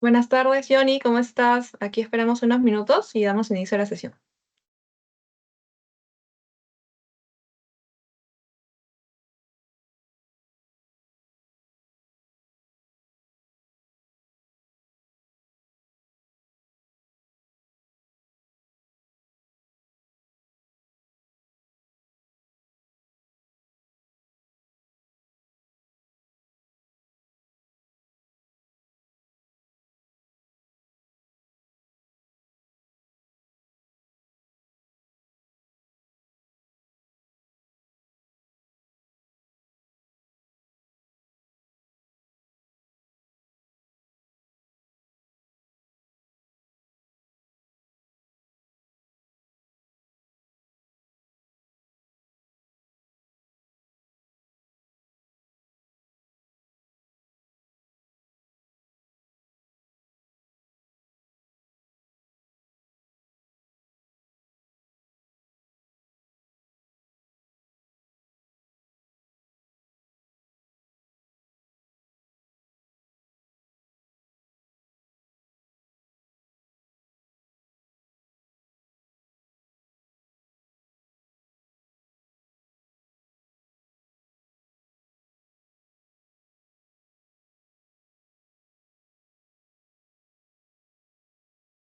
Buenas tardes, Johnny, ¿cómo estás? Aquí esperamos unos minutos y damos inicio a la sesión.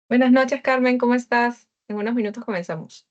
Buenas noches, Carmen, ¿cómo estás? En unos minutos comenzamos.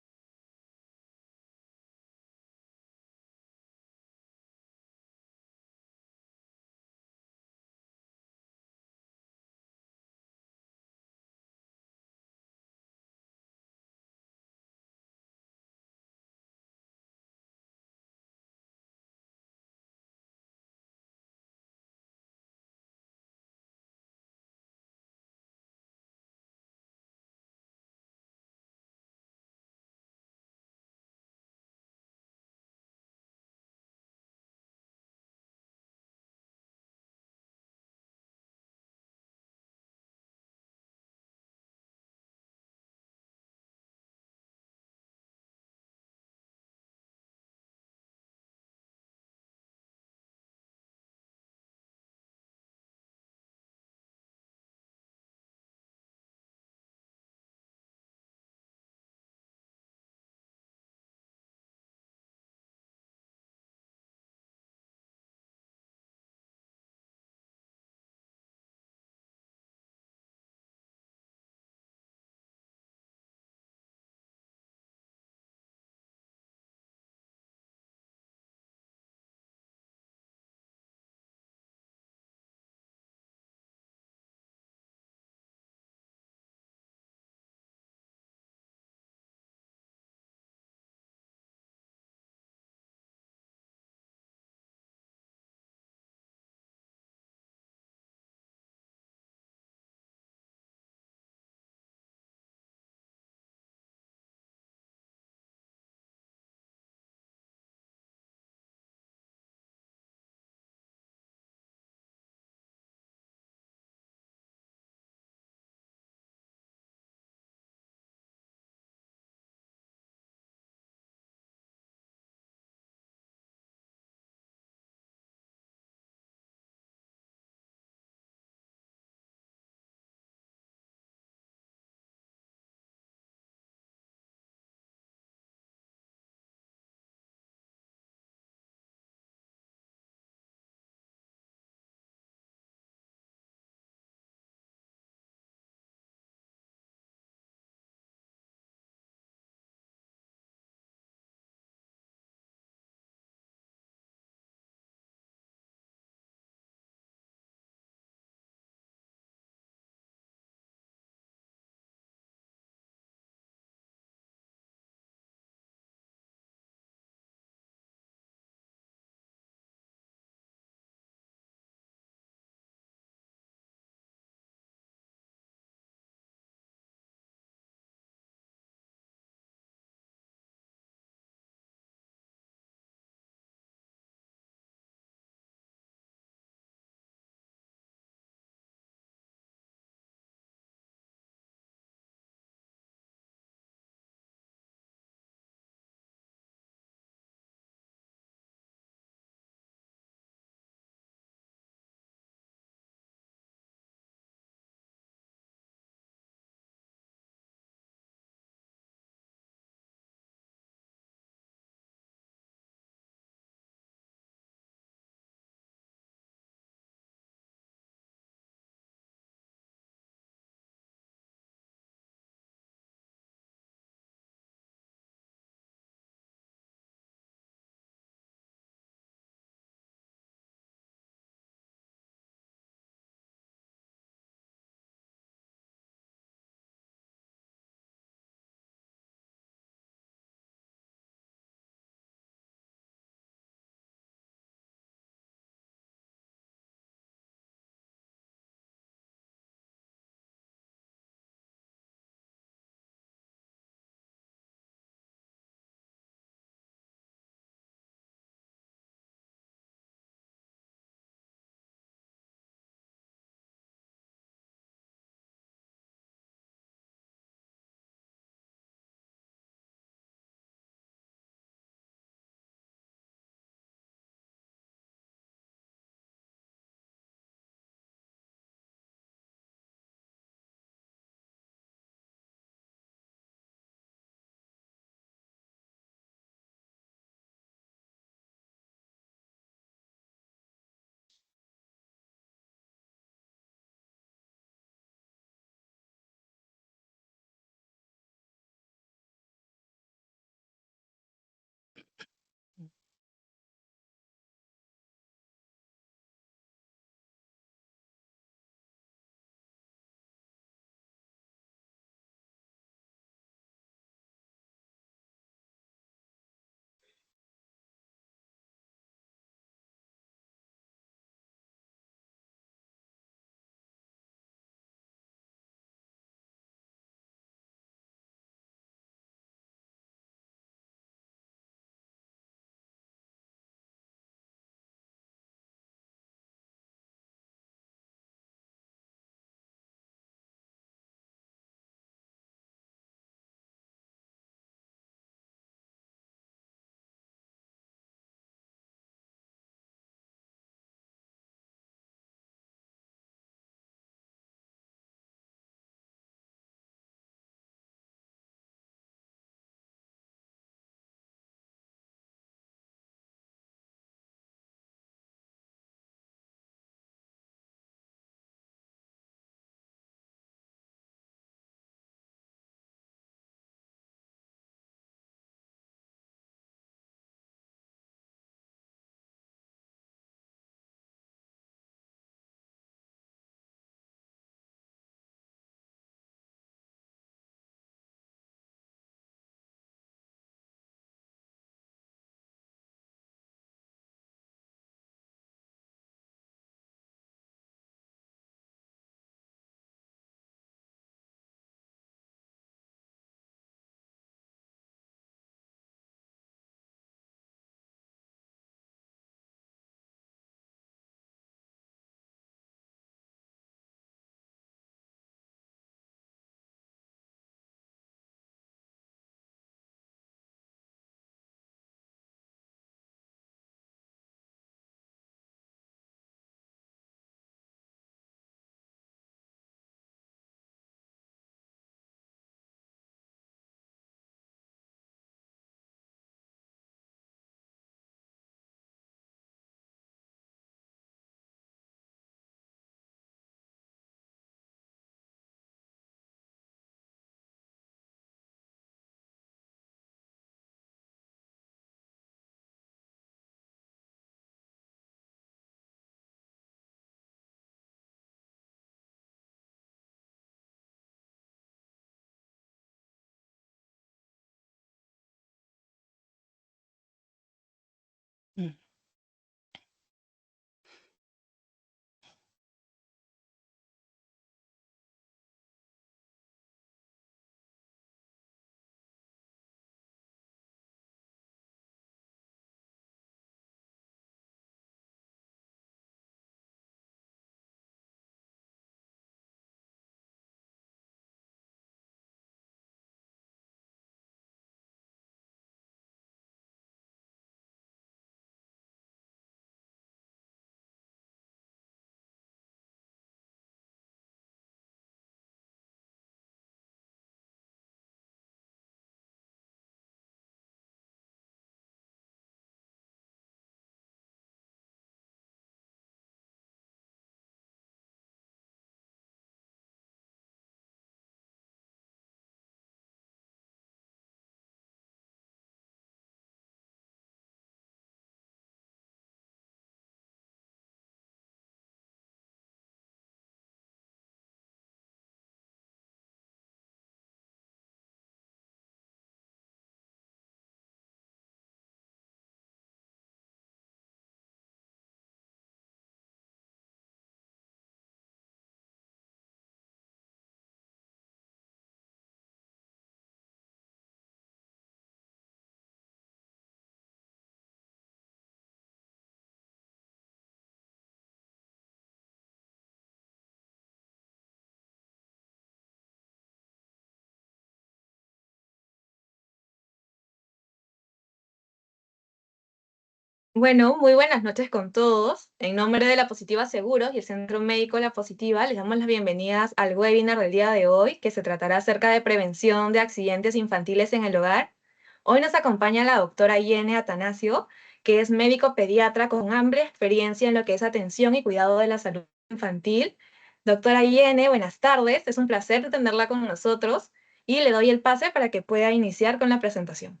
Bueno, muy buenas noches con todos. En nombre de La Positiva Seguros y el Centro Médico La Positiva, les damos las bienvenidas al webinar del día de hoy, que se tratará acerca de prevención de accidentes infantiles en el hogar. Hoy nos acompaña la doctora Yene Atanasio, que es médico pediatra con amplia experiencia en lo que es atención y cuidado de la salud infantil. Doctora Yene, buenas tardes. Es un placer tenerla con nosotros y le doy el pase para que pueda iniciar con la presentación.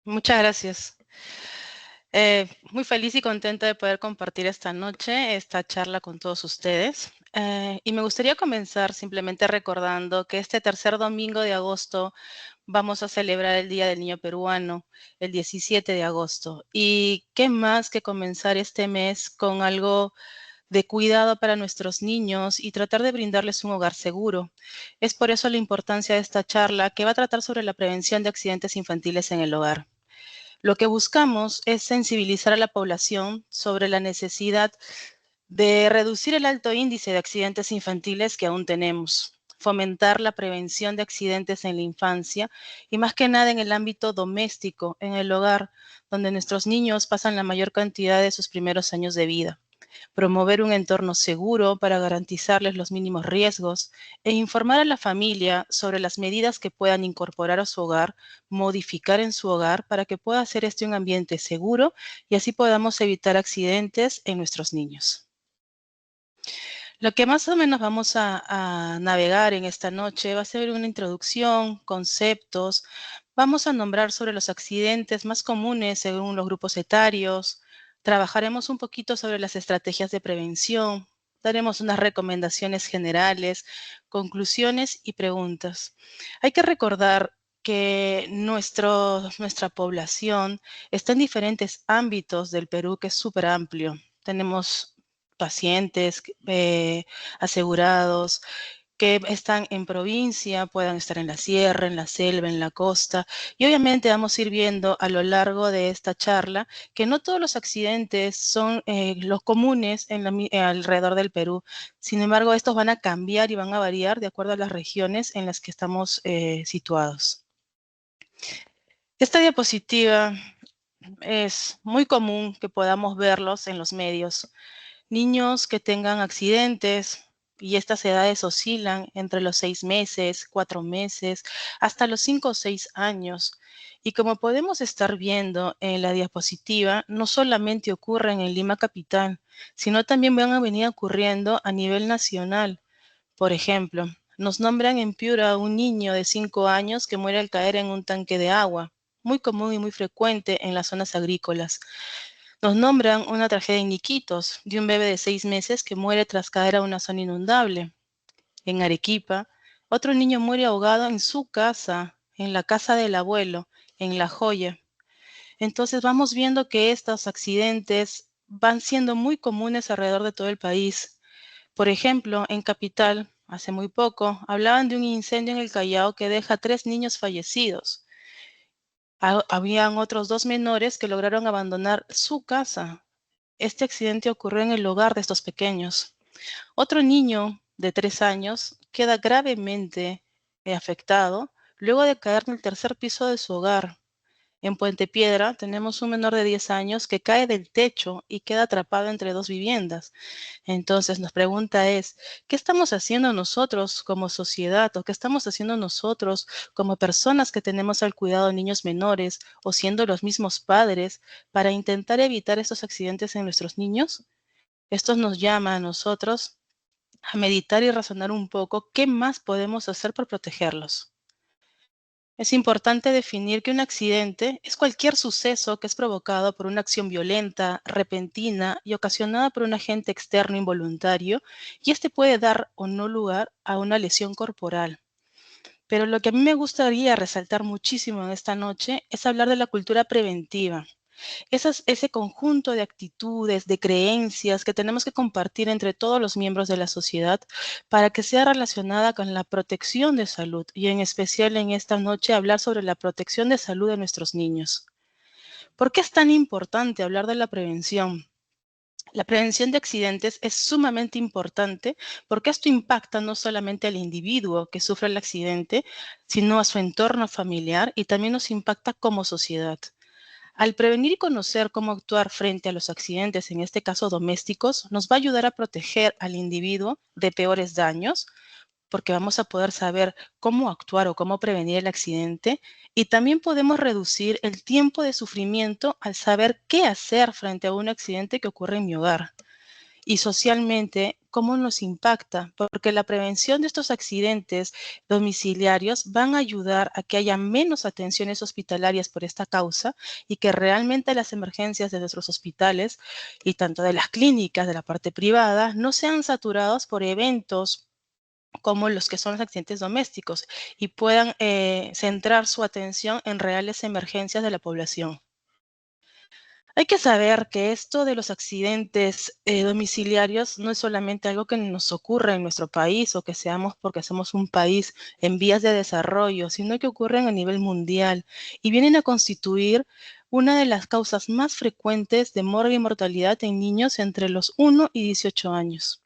Muchas gracias. Muy feliz y contenta de poder compartir esta noche, esta charla con todos ustedes. Y me gustaría comenzar simplemente recordando que este tercer domingo de agosto vamos a celebrar el Día del Niño Peruano, el 17 de agosto. Y qué más que comenzar este mes con algo de cuidado para nuestros niños y tratar de brindarles un hogar seguro. Es por eso la importancia de esta charla que va a tratar sobre la prevención de accidentes infantiles en el hogar. Lo que buscamos es sensibilizar a la población sobre la necesidad de reducir el alto índice de accidentes infantiles que aún tenemos, fomentar la prevención de accidentes en la infancia y más que nada en el ámbito doméstico, en el hogar, donde nuestros niños pasan la mayor cantidad de sus primeros años de vida. Promover un entorno seguro para garantizarles los mínimos riesgos e informar a la familia sobre las medidas que puedan incorporar a su hogar, modificar en su hogar para que pueda ser este un ambiente seguro y así podamos evitar accidentes en nuestros niños. Lo que más o menos vamos a navegar en esta noche va a ser una introducción, conceptos, vamos a nombrar sobre los accidentes más comunes según los grupos etarios, trabajaremos un poquito sobre las estrategias de prevención, daremos unas recomendaciones generales, conclusiones y preguntas. Hay que recordar que nuestra población está en diferentes ámbitos del Perú, que es súper amplio. Tenemos pacientes asegurados que están en provincia, puedan estar en la sierra, en la selva, en la costa. Y obviamente vamos a ir viendo a lo largo de esta charla que no todos los accidentes son los comunes alrededor del Perú. Sin embargo, estos van a cambiar y van a variar de acuerdo a las regiones en las que estamos situados. Esta diapositiva es muy común que podamos verlos en los medios. Niños que tengan accidentes y estas edades oscilan entre los 6 meses, 4 meses, hasta los 5 o 6 años. Y como podemos estar viendo en la diapositiva, no solamente ocurren en Lima Capital, sino también van a venir ocurriendo a nivel nacional. Por ejemplo, nos nombran en Piura un niño de 5 años que muere al caer en un tanque de agua, muy común y muy frecuente en las zonas agrícolas. Nos nombran una tragedia en Iquitos, de un bebé de 6 meses que muere tras caer a una zona inundable. En Arequipa, otro niño muere ahogado en su casa, en la casa del abuelo, en La Joya. Entonces vamos viendo que estos accidentes van siendo muy comunes alrededor de todo el país. Por ejemplo, en Capital, hace muy poco, hablaban de un incendio en el Callao que deja 3 niños fallecidos. Habían otros 2 menores que lograron abandonar su casa. Este accidente ocurrió en el hogar de estos pequeños. Otro niño de 3 años queda gravemente afectado luego de caer en el tercer piso de su hogar. En Puente Piedra tenemos un menor de 10 años que cae del techo y queda atrapado entre 2 viviendas. Entonces, la pregunta es, ¿qué estamos haciendo nosotros como sociedad o qué estamos haciendo nosotros como personas que tenemos al cuidado de niños menores o siendo los mismos padres para intentar evitar estos accidentes en nuestros niños? Esto nos llama a nosotros a meditar y razonar un poco qué más podemos hacer por protegerlos. Es importante definir que un accidente es cualquier suceso que es provocado por una acción violenta, repentina y ocasionada por un agente externo involuntario, y este puede dar o no lugar a una lesión corporal. Pero lo que a mí me gustaría resaltar muchísimo en esta noche es hablar de la cultura preventiva. Ese conjunto de actitudes, de creencias que tenemos que compartir entre todos los miembros de la sociedad para que sea relacionada con la protección de salud y en especial en esta noche hablar sobre la protección de salud de nuestros niños. ¿Por qué es tan importante hablar de la prevención? La prevención de accidentes es sumamente importante porque esto impacta no solamente al individuo que sufre el accidente, sino a su entorno familiar y también nos impacta como sociedad. Al prevenir y conocer cómo actuar frente a los accidentes, en este caso domésticos, nos va a ayudar a proteger al individuo de peores daños, porque vamos a poder saber cómo actuar o cómo prevenir el accidente, y también podemos reducir el tiempo de sufrimiento al saber qué hacer frente a un accidente que ocurre en mi hogar. Y socialmente, cómo nos impacta, porque la prevención de estos accidentes domiciliarios van a ayudar a que haya menos atenciones hospitalarias por esta causa y que realmente las emergencias de nuestros hospitales y tanto de las clínicas de la parte privada no sean saturados por eventos como los que son los accidentes domésticos y puedan centrar su atención en reales emergencias de la población. Hay que saber que esto de los accidentes domiciliarios no es solamente algo que nos ocurre en nuestro país o que seamos porque somos un país en vías de desarrollo, sino que ocurren a nivel mundial y vienen a constituir una de las causas más frecuentes de morgue y mortalidad en niños entre los 1 y 18 años.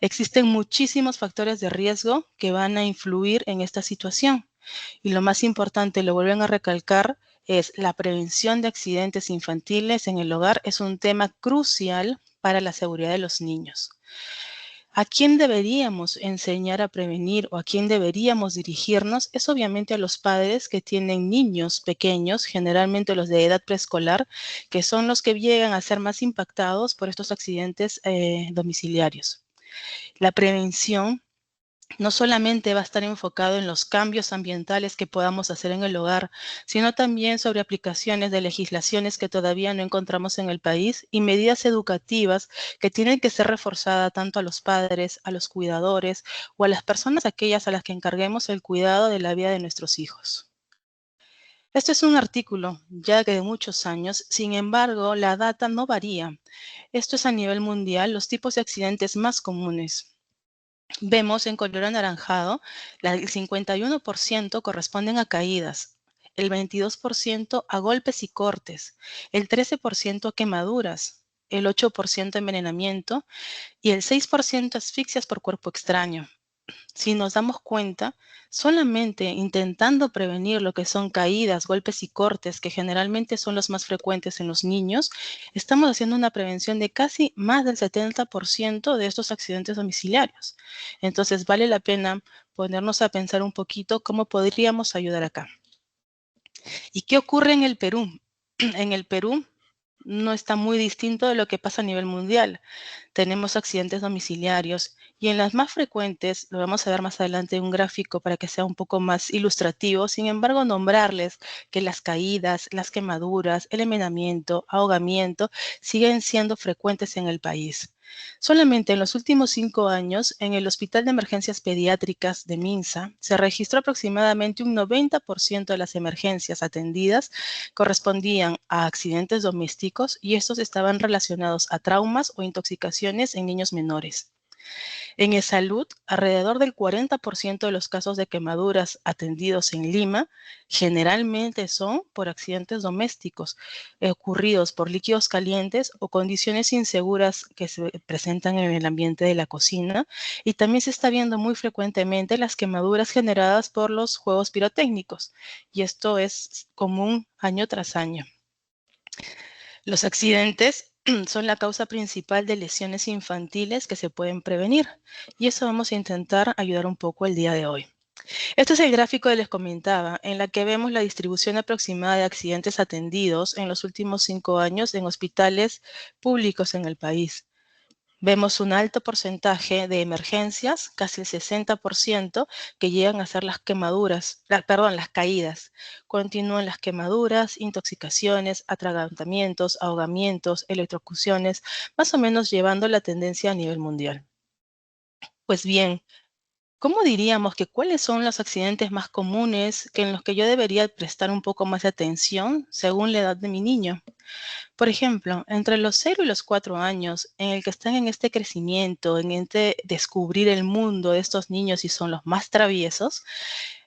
Existen muchísimos factores de riesgo que van a influir en esta situación. Y lo más importante, lo vuelven a recalcar, es la prevención de accidentes infantiles en el hogar es un tema crucial para la seguridad de los niños. ¿A quién deberíamos enseñar a prevenir o a quién deberíamos dirigirnos? Es obviamente a los padres que tienen niños pequeños, generalmente los de edad preescolar, que son los que llegan a ser más impactados por estos accidentes domiciliarios. La prevención no solamente va a estar enfocado en los cambios ambientales que podamos hacer en el hogar, sino también sobre aplicaciones de legislaciones que todavía no encontramos en el país y medidas educativas que tienen que ser reforzadas tanto a los padres, a los cuidadores o a las personas aquellas a las que encarguemos el cuidado de la vida de nuestros hijos. Este es un artículo ya que de muchos años, sin embargo, la data no varía. Esto es a nivel mundial los tipos de accidentes más comunes. Vemos en color anaranjado, el 51% corresponden a caídas, el 22% a golpes y cortes, el 13% a quemaduras, el 8% envenenamiento y el 6% asfixias por cuerpo extraño. Si nos damos cuenta, solamente intentando prevenir lo que son caídas, golpes y cortes, que generalmente son los más frecuentes en los niños, estamos haciendo una prevención de casi más del 70% de estos accidentes domiciliarios. Entonces, vale la pena ponernos a pensar un poquito cómo podríamos ayudar acá. ¿Y qué ocurre en el Perú? En el Perú no está muy distinto de lo que pasa a nivel mundial. Tenemos accidentes domiciliarios y en las más frecuentes, lo vamos a ver más adelante en un gráfico para que sea un poco más ilustrativo, sin embargo, nombrarles que las caídas, las quemaduras, el envenenamiento, ahogamiento siguen siendo frecuentes en el país. Solamente en los últimos 5 años, en el Hospital de Emergencias Pediátricas de Minsa, se registró aproximadamente un 90% de las emergencias atendidas correspondían a accidentes domésticos y estos estaban relacionados a traumas o intoxicaciones en niños menores. En eSalud, alrededor del 40% de los casos de quemaduras atendidos en Lima generalmente son por accidentes domésticos ocurridos por líquidos calientes o condiciones inseguras que se presentan en el ambiente de la cocina. Y también se está viendo muy frecuentemente las quemaduras generadas por los juegos pirotécnicos. Y esto es común año tras año. Los accidentes son la causa principal de lesiones infantiles que se pueden prevenir y eso vamos a intentar ayudar un poco el día de hoy. Este es el gráfico que les comentaba, en la que vemos la distribución aproximada de accidentes atendidos en los últimos 5 años en hospitales públicos en el país. Vemos un alto porcentaje de emergencias, casi el 60%, que llegan a ser las quemaduras, las caídas. Continúan las quemaduras, intoxicaciones, atragantamientos, ahogamientos, electrocuciones, más o menos llevando la tendencia a nivel mundial. Pues bien, ¿cómo diríamos que cuáles son los accidentes más comunes en los que yo debería prestar un poco más de atención según la edad de mi niño? Por ejemplo, entre los 0 y los 4 años, en el que están en este crecimiento, en este descubrir el mundo de estos niños y son los más traviesos,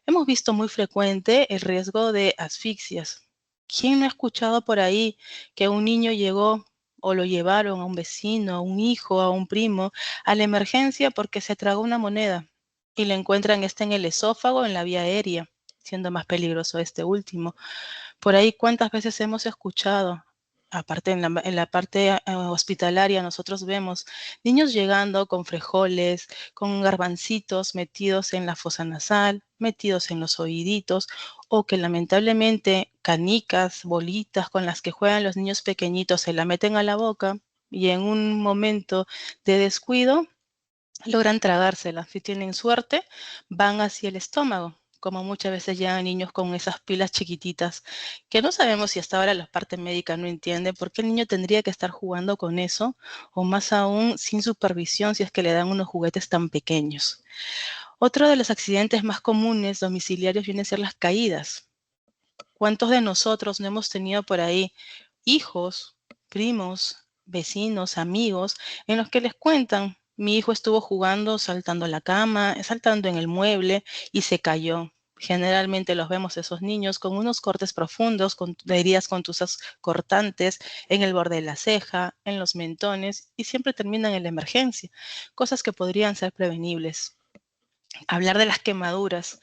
hemos visto muy frecuente el riesgo de asfixias. ¿Quién no ha escuchado por ahí que un niño llegó o lo llevaron a un vecino, a un hijo, a un primo, a la emergencia porque se tragó una moneda y le encuentran en el esófago, en la vía aérea? siendo más peligroso este último. Por ahí, ¿cuántas veces hemos escuchado? Aparte, en la parte hospitalaria, nosotros vemos niños llegando con frijoles, con garbancitos metidos en la fosa nasal, metidos en los oíditos, o que lamentablemente canicas, bolitas con las que juegan los niños pequeñitos se la meten a la boca y en un momento de descuido logran tragársela. Si tienen suerte, van hacia el estómago, como muchas veces llegan niños con esas pilas chiquititas, que no sabemos si hasta ahora la parte médica no entiende por qué el niño tendría que estar jugando con eso, o más aún sin supervisión si es que le dan unos juguetes tan pequeños. Otro de los accidentes más comunes domiciliarios vienen a ser las caídas. ¿Cuántos de nosotros no hemos tenido por ahí hijos, primos, vecinos, amigos, en los que les cuentan, mi hijo estuvo jugando, saltando la cama, saltando en el mueble y se cayó? Generalmente los vemos esos niños con unos cortes profundos, con heridas contusas cortantes en el borde de la ceja, en los mentones y siempre terminan en la emergencia, cosas que podrían ser prevenibles. Hablar de las quemaduras.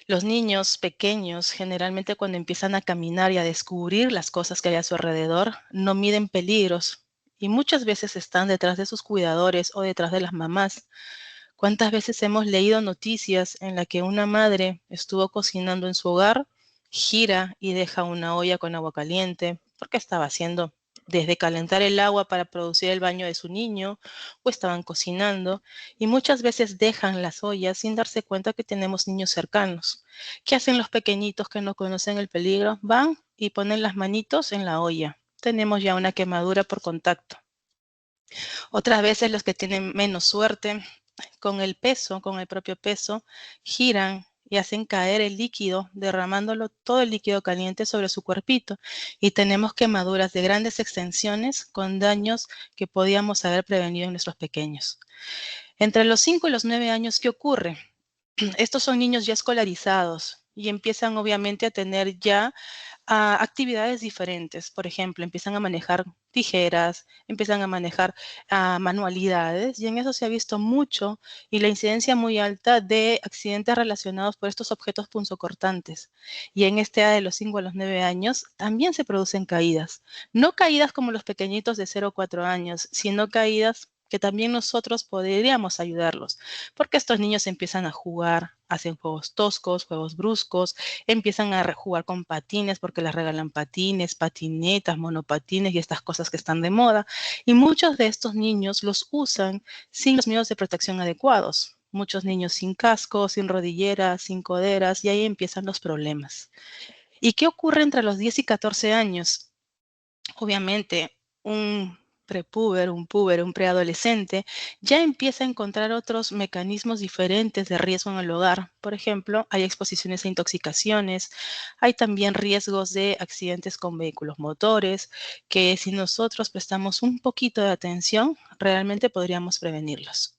Los niños pequeños, generalmente cuando empiezan a caminar y a descubrir las cosas que hay a su alrededor, no miden peligros y muchas veces están detrás de sus cuidadores o detrás de las mamás. ¿Cuántas veces hemos leído noticias en las que una madre estuvo cocinando en su hogar, gira y deja una olla con agua caliente porque estaba haciendo desde calentar el agua para producir el baño de su niño o estaban cocinando y muchas veces dejan las ollas sin darse cuenta que tenemos niños cercanos? ¿Qué hacen los pequeñitos que no conocen el peligro? Van y ponen las manitos en la olla. Tenemos ya una quemadura por contacto. Otras veces los que tienen menos suerte, con el peso, con el propio peso, giran y hacen caer el líquido, derramándolo todo el líquido caliente sobre su cuerpito. Y tenemos quemaduras de grandes extensiones con daños que podíamos haber prevenido en nuestros pequeños. Entre los 5 y los 9 años, ¿qué ocurre? Estos son niños ya escolarizados y empiezan obviamente a tener ya actividades diferentes. Por ejemplo, empiezan a manejar tijeras, empiezan a manejar manualidades y en eso se ha visto mucho y la incidencia muy alta de accidentes relacionados por estos objetos punzocortantes. Y en esta edad de los 5 a los 9 años también se producen caídas. No caídas como los pequeñitos de 0 a 4 años, sino caídas que también nosotros podríamos ayudarlos, porque estos niños empiezan a jugar, hacen juegos toscos, juegos bruscos, empiezan a jugar con patines porque les regalan patines, patinetas, monopatines y estas cosas que están de moda. Y muchos de estos niños los usan sin los medios de protección adecuados. Muchos niños sin casco, sin rodilleras, sin coderas, y ahí empiezan los problemas. ¿Y qué ocurre entre los 10 y 14 años? Obviamente, un prepúber, un puber, un preadolescente, ya empieza a encontrar otros mecanismos diferentes de riesgo en el hogar. Por ejemplo, hay exposiciones a intoxicaciones, hay también riesgos de accidentes con vehículos motores, que si nosotros prestamos un poquito de atención, realmente podríamos prevenirlos.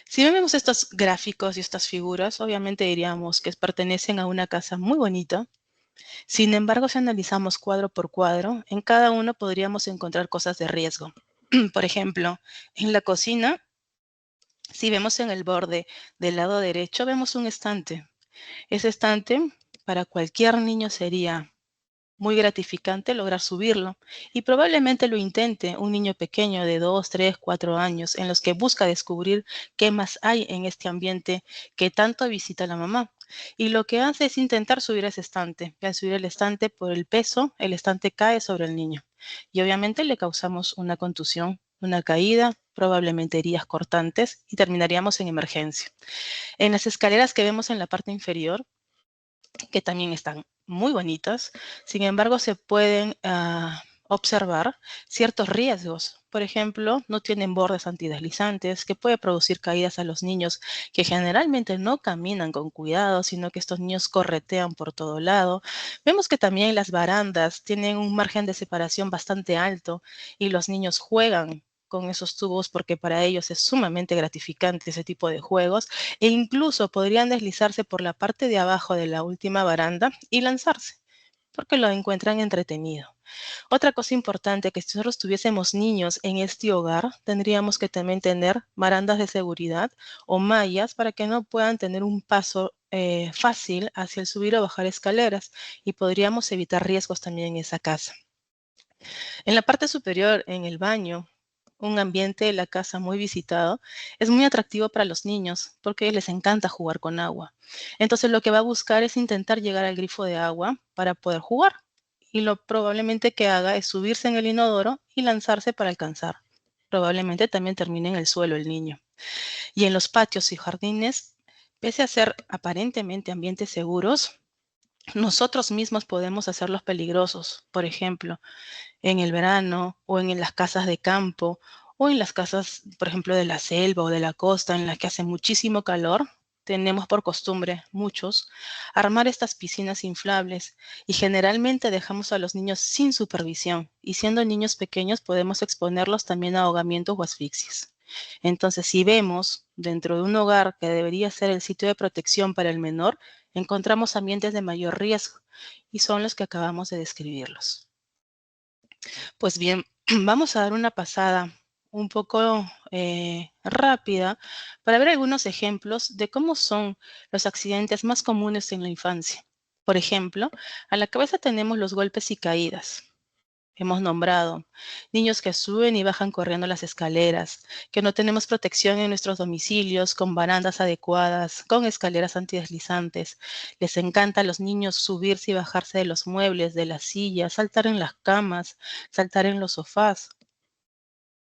Si vemos estos gráficos y estas figuras, obviamente diríamos que pertenecen a una casa muy bonita. Sin embargo, si analizamos cuadro por cuadro, en cada uno podríamos encontrar cosas de riesgo. Por ejemplo, en la cocina, si vemos en el borde del lado derecho, vemos un estante. Ese estante para cualquier niño sería muy gratificante lograr subirlo y probablemente lo intente un niño pequeño de 2, 3, 4 años en los que busca descubrir qué más hay en este ambiente que tanto visita la mamá. Y lo que hace es intentar subir ese estante. Y al subir el estante por el peso, el estante cae sobre el niño. Y obviamente le causamos una contusión, una caída, probablemente heridas cortantes y terminaríamos en emergencia. En las escaleras que vemos en la parte inferior, que también están muy bonitas. Sin embargo, se pueden observar ciertos riesgos. Por ejemplo, no tienen bordes antideslizantes, que puede producir caídas a los niños que generalmente no caminan con cuidado, sino que estos niños corretean por todo lado. Vemos que también las barandas tienen un margen de separación bastante alto y los niños juegan con esos tubos porque para ellos es sumamente gratificante ese tipo de juegos e incluso podrían deslizarse por la parte de abajo de la última baranda y lanzarse. porque lo encuentran entretenido. Otra cosa importante, que si nosotros tuviésemos niños en este hogar, tendríamos que también tener barandas de seguridad o mallas para que no puedan tener un paso fácil hacia el subir o bajar escaleras, y podríamos evitar riesgos también en esa casa. En la parte superior, en el baño, un ambiente de la casa muy visitado, es muy atractivo para los niños porque les encanta jugar con agua. Entonces lo que va a buscar es intentar llegar al grifo de agua para poder jugar. Y lo probablemente que haga es subirse en el inodoro y lanzarse para alcanzar. Probablemente también termine en el suelo el niño. Y en los patios y jardines, pese a ser aparentemente ambientes seguros, nosotros mismos podemos hacerlos peligrosos. Por ejemplo, en el verano o en las casas de campo o en las casas, por ejemplo, de la selva o de la costa en las que hace muchísimo calor, tenemos por costumbre, muchos, armar estas piscinas inflables, y generalmente dejamos a los niños sin supervisión, y siendo niños pequeños podemos exponerlos también a ahogamientos o asfixias. Entonces, si vemos dentro de un hogar que debería ser el sitio de protección para el menor, encontramos ambientes de mayor riesgo, y son los que acabamos de describirlos. Pues bien, vamos a dar una pasada un poco rápida para ver algunos ejemplos de cómo son los accidentes más comunes en la infancia. Por ejemplo, a la cabeza tenemos los golpes y caídas. Hemos nombrado niños que suben y bajan corriendo las escaleras, que no tenemos protección en nuestros domicilios con barandas adecuadas, con escaleras antideslizantes. Les encanta a los niños subirse y bajarse de los muebles, de las sillas, saltar en las camas, saltar en los sofás.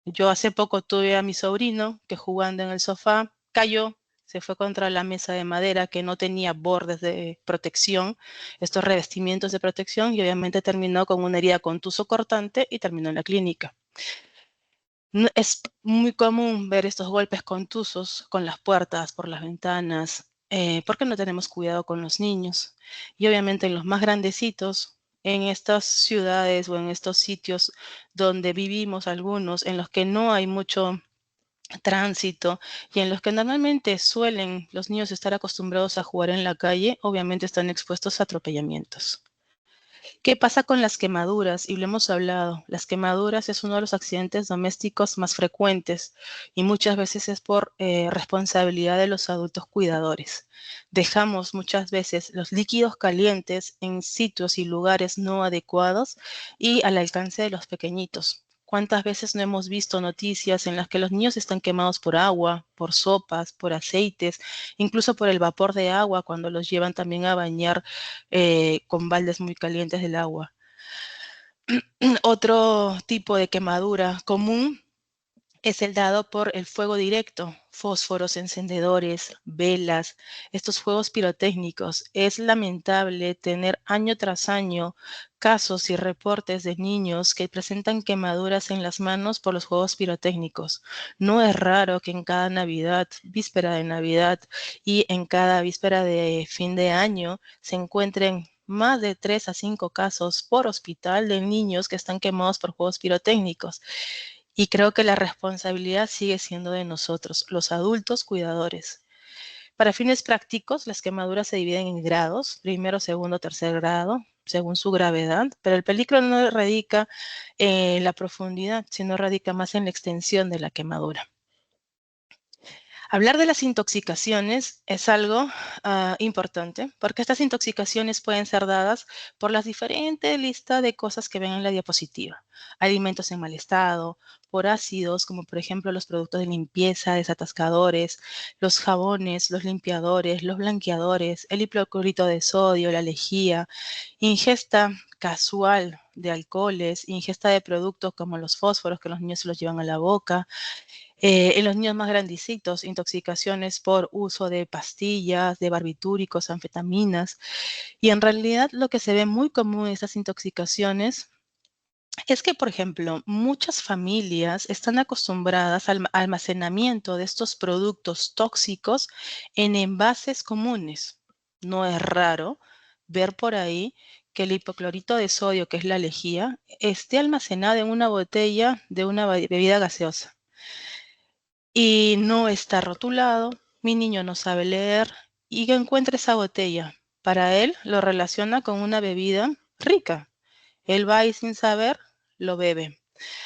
Yo hace poco tuve a mi sobrino que, jugando en el sofá, cayó, se fue contra la mesa de madera que no tenía bordes de protección, estos revestimientos de protección, y obviamente terminó con una herida contuso cortante y terminó en la clínica. Es muy común ver estos golpes contusos con las puertas, por las ventanas, porque no tenemos cuidado con los niños. Y obviamente en los más grandecitos, en estas ciudades o en estos sitios donde vivimos algunos, en los que no hay mucho tránsito y en los que normalmente suelen los niños estar acostumbrados a jugar en la calle, obviamente están expuestos a atropellamientos. ¿Qué pasa con las quemaduras? Y lo hemos hablado. Las quemaduras es uno de los accidentes domésticos más frecuentes, y muchas veces es por responsabilidad de los adultos cuidadores. Dejamos muchas veces los líquidos calientes en sitios y lugares no adecuados y al alcance de los pequeñitos. ¿Cuántas veces no hemos visto noticias en las que los niños están quemados por agua, por sopas, por aceites, incluso por el vapor de agua cuando los llevan también a bañar con baldes muy calientes del agua? Otro tipo de quemadura común es el dado por el fuego directo, fósforos, encendedores, velas, estos fuegos pirotécnicos. Es lamentable tener año tras año casos y reportes de niños que presentan quemaduras en las manos por los juegos pirotécnicos. No es raro que en cada Navidad, víspera de Navidad y en cada víspera de fin de año se encuentren más de 3 a 5 casos por hospital de niños que están quemados por juegos pirotécnicos. Y creo que la responsabilidad sigue siendo de nosotros, los adultos cuidadores. Para fines prácticos, las quemaduras se dividen en grados: primero, segundo, tercer grado, según su gravedad, pero el peligro no radica en la profundidad, sino radica más en la extensión de la quemadura. Hablar de las intoxicaciones es algo importante, porque estas intoxicaciones pueden ser dadas por las diferentes listas de cosas que ven en la diapositiva. Alimentos en mal estado, por ácidos, como por ejemplo los productos de limpieza, desatascadores, los jabones, los limpiadores, los blanqueadores, el hipoclorito de sodio, la lejía, ingesta casual de alcoholes, ingesta de productos como los fósforos que los niños se los llevan a la boca. En los niños más grandecitos, intoxicaciones por uso de pastillas, de barbitúricos, anfetaminas. Y en realidad lo que se ve muy común en estas intoxicaciones es que, por ejemplo, muchas familias están acostumbradas al almacenamiento de estos productos tóxicos en envases comunes. No es raro ver por ahí que el hipoclorito de sodio, que es la lejía, esté almacenado en una botella de una bebida gaseosa y no está rotulado. Mi niño no sabe leer y que encuentra esa botella. Para él lo relaciona con una bebida rica. Él va y sin saber lo bebe.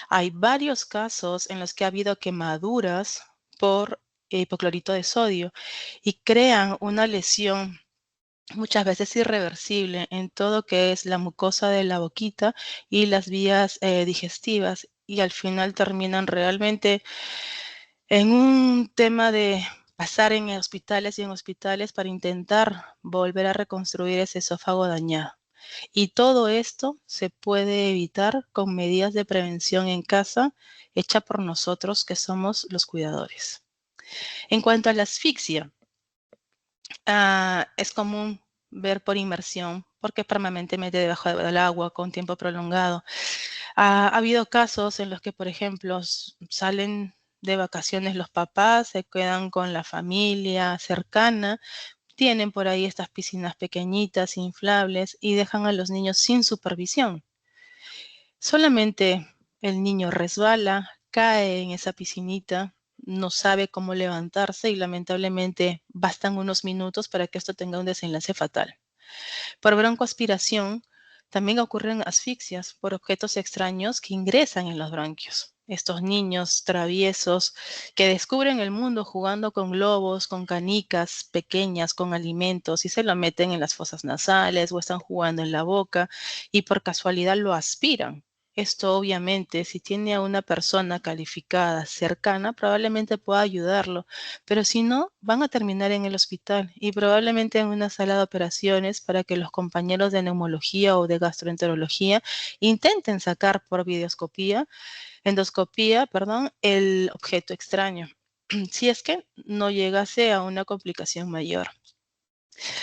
Hay varios casos en los que ha habido quemaduras por hipoclorito de sodio y crean una lesión muchas veces irreversible en todo que es la mucosa de la boquita y las vías digestivas, y al final terminan realmente en un tema de pasar en hospitales y en hospitales para intentar volver a reconstruir ese esófago dañado. Y todo esto se puede evitar con medidas de prevención en casa hecha por nosotros que somos los cuidadores. En cuanto a la asfixia, es común ver por inmersión, porque permanentemente debajo del agua con tiempo prolongado. Ha habido casos en los que, por ejemplo, salen de vacaciones los papás, se quedan con la familia cercana, tienen por ahí estas piscinas pequeñitas, inflables, y dejan a los niños sin supervisión. Solamente el niño resbala, cae en esa piscinita, no sabe cómo levantarse y lamentablemente bastan unos minutos para que esto tenga un desenlace fatal. Por broncoaspiración también ocurren asfixias por objetos extraños que ingresan en los bronquios. Estos niños traviesos que descubren el mundo jugando con globos, con canicas pequeñas, con alimentos, y se lo meten en las fosas nasales o están jugando en la boca y por casualidad lo aspiran. Esto obviamente, si tiene a una persona calificada cercana, probablemente pueda ayudarlo, pero si no, van a terminar en el hospital y probablemente en una sala de operaciones para que los compañeros de neumología o de gastroenterología intenten sacar por endoscopía, perdón, el objeto extraño, si es que no llegase a una complicación mayor.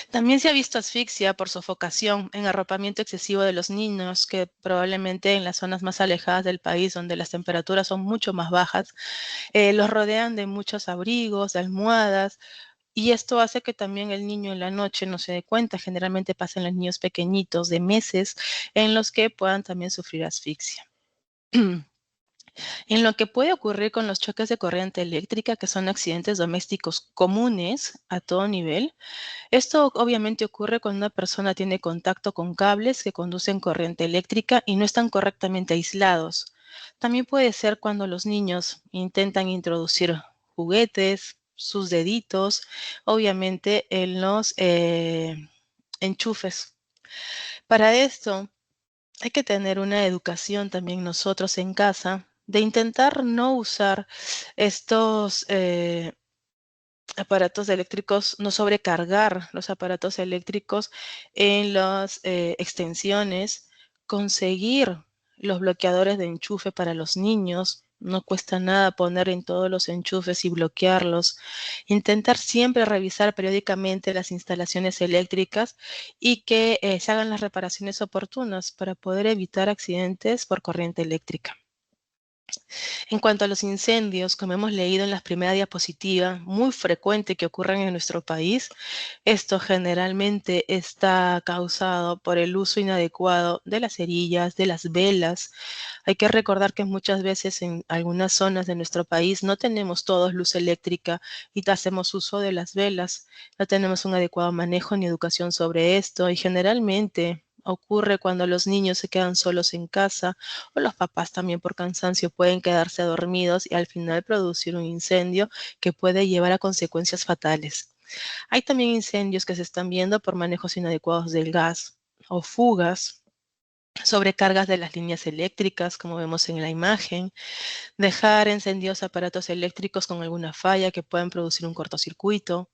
También se ha visto asfixia por sofocación en arropamiento excesivo de los niños, que probablemente en las zonas más alejadas del país, donde las temperaturas son mucho más bajas, los rodean de muchos abrigos, de almohadas, y esto hace que también el niño en la noche no se dé cuenta. Generalmente pasa en los niños pequeñitos de meses, en los que puedan también sufrir asfixia. En lo que puede ocurrir con los choques de corriente eléctrica, que son accidentes domésticos comunes a todo nivel, esto obviamente ocurre cuando una persona tiene contacto con cables que conducen corriente eléctrica y no están correctamente aislados. También puede ser cuando los niños intentan introducir juguetes, sus deditos, obviamente en los enchufes. Para esto hay que tener una educación también nosotros en casa de intentar no usar estos aparatos eléctricos, no sobrecargar los aparatos eléctricos en las extensiones, conseguir los bloqueadores de enchufe para los niños. No cuesta nada poner en todos los enchufes y bloquearlos. Intentar siempre revisar periódicamente las instalaciones eléctricas y que se hagan las reparaciones oportunas para poder evitar accidentes por corriente eléctrica. En cuanto a los incendios, como hemos leído en las primeras diapositivas, muy frecuente que ocurran en nuestro país, esto generalmente está causado por el uso inadecuado de las cerillas, de las velas. Hay que recordar que muchas veces en algunas zonas de nuestro país no tenemos todos luz eléctrica y hacemos uso de las velas. No tenemos un adecuado manejo ni educación sobre esto, y generalmente ocurre cuando los niños se quedan solos en casa, o los papás también por cansancio pueden quedarse dormidos y al final producir un incendio que puede llevar a consecuencias fatales. Hay también incendios que se están viendo por manejos inadecuados del gas o fugas, sobrecargas de las líneas eléctricas, como vemos en la imagen, dejar encendidos aparatos eléctricos con alguna falla que puedan producir un cortocircuito,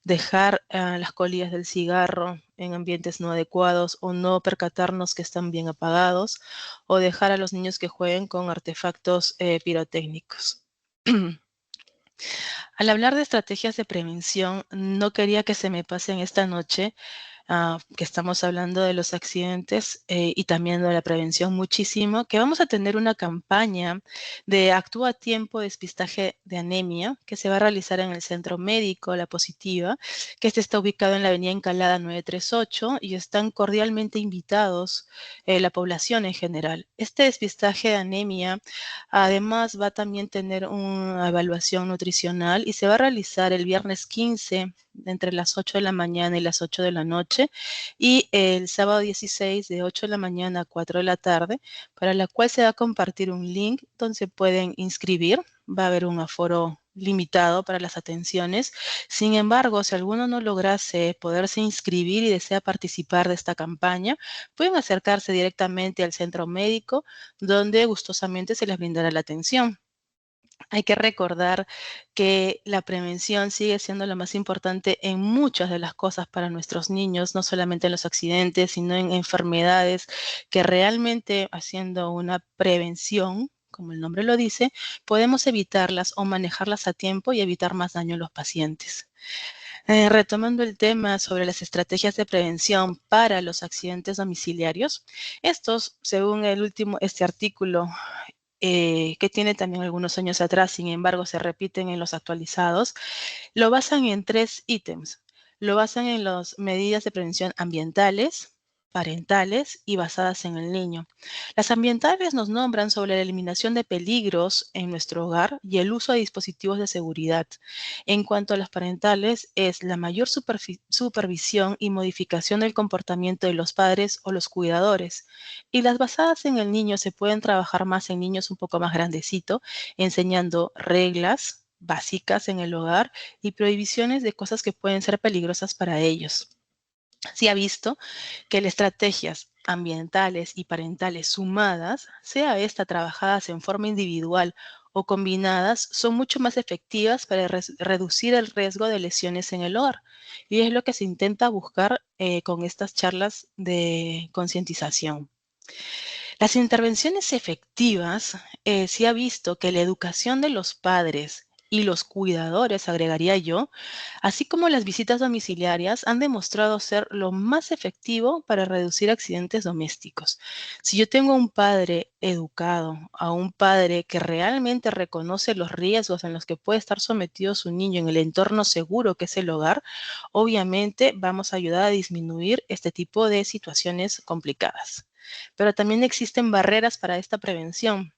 dejar las colillas del cigarro en ambientes no adecuados o no percatarnos que están bien apagados, o dejar a los niños que jueguen con artefactos pirotécnicos. Al hablar de estrategias de prevención, no quería que se me pasen esta noche que estamos hablando de los accidentes y también de la prevención muchísimo, que vamos a tener una campaña de Actúa a Tiempo Despistaje de Anemia, que se va a realizar en el Centro Médico La Positiva, que este está ubicado en la avenida Encalada 938, y están cordialmente invitados la población en general. Este despistaje de anemia además va a también tener una evaluación nutricional y se va a realizar el viernes 15 entre las 8 de la mañana y las 8 de la noche noche, y el sábado 16 de 8 de la mañana a 4 de la tarde, para la cual se va a compartir un link donde se pueden inscribir. Va a haber un aforo limitado para las atenciones. Sin embargo, si alguno no lograse poderse inscribir y desea participar de esta campaña, pueden acercarse directamente al centro médico, donde gustosamente se les brindará la atención. Hay que recordar que la prevención sigue siendo lo más importante en muchas de las cosas para nuestros niños, no solamente en los accidentes, sino en enfermedades que realmente haciendo una prevención, como el nombre lo dice, podemos evitarlas o manejarlas a tiempo y evitar más daño a los pacientes. Retomando el tema sobre las estrategias de prevención para los accidentes domiciliarios, estos, según este artículo que tiene también algunos años atrás, sin embargo se repiten en los actualizados, lo basan en 3 ítems. Lo basan en las medidas de prevención ambientales, parentales y basadas en el niño. Las ambientales nos nombran sobre la eliminación de peligros en nuestro hogar y el uso de dispositivos de seguridad. En cuanto a las parentales, es la mayor supervisión y modificación del comportamiento de los padres o los cuidadores. Y las basadas en el niño se pueden trabajar más en niños un poco más grandecitos, enseñando reglas básicas en el hogar y prohibiciones de cosas que pueden ser peligrosas para ellos. Se ha visto que las estrategias ambientales y parentales sumadas, sea esta trabajadas en forma individual o combinadas, son mucho más efectivas para reducir el riesgo de lesiones en el hogar. Y es lo que se intenta buscar con estas charlas de concientización. Las intervenciones efectivas, se ha visto que la educación de los padres y los cuidadores, agregaría yo, así como las visitas domiciliarias, han demostrado ser lo más efectivo para reducir accidentes domésticos. Si yo tengo un padre educado, a un padre que realmente reconoce los riesgos en los que puede estar sometido su niño en el entorno seguro que es el hogar, obviamente vamos a ayudar a disminuir este tipo de situaciones complicadas. Pero también existen barreras para esta prevención.